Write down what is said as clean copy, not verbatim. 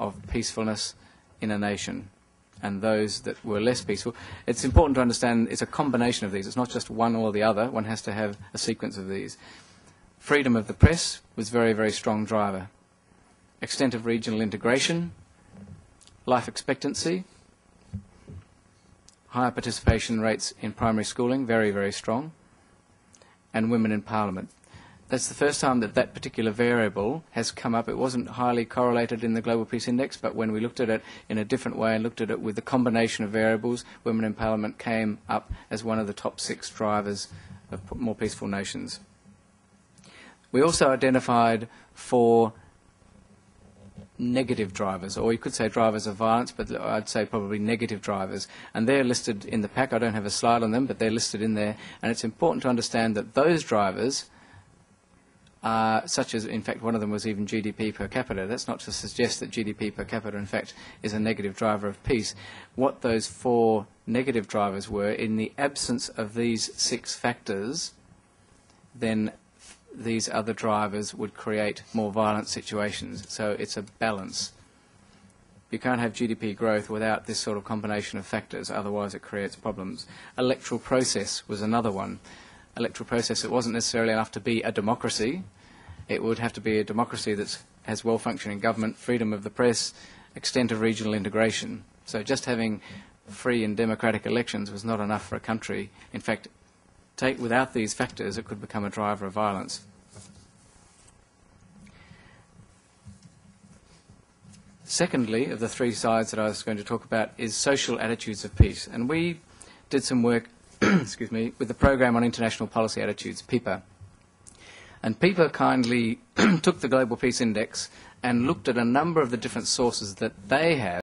of peacefulness in a nation, and those that were less peaceful. It's important to understand it's a combination of these. It's not just one or the other. One has to have a sequence of these. Freedom of the press was very, very strong driver. Extent of regional integration, life expectancy, higher participation rates in primary schooling, very, very strong, and women in parliament. That's the first time that that particular variable has come up. It wasn't highly correlated in the Global Peace Index, but when we looked at it in a different way and looked at it with the combination of variables, women in parliament came up as one of the top 6 drivers of more peaceful nations. We also identified 4 negative drivers, or you could say drivers of violence, but I'd say probably negative drivers. And they're listed in the pack. I don't have a slide on them, but they're listed in there. And it's important to understand that those drivers are such as, in fact, one of them was even GDP per capita. That's not to suggest that GDP per capita, in fact, is a negative driver of peace. What those 4 negative drivers were, in the absence of these 6 factors, then these other drivers would create more violent situations. So it's a balance. You can't have GDP growth without this sort of combination of factors, otherwise it creates problems. Electoral process was another one. Electoral process, it wasn't necessarily enough to be a democracy. It would have to be a democracy that has well-functioning government, freedom of the press, extent of regional integration. So just having free and democratic elections was not enough for a country. In fact, without these factors, it could become a driver of violence. Secondly, of the 3 sides that I was going to talk about, is social attitudes of peace. And we did some work excuse me, with the Program on International Policy Attitudes, PIPA. And PIPA kindly took the Global Peace Index and looked at a number of the different sources that they have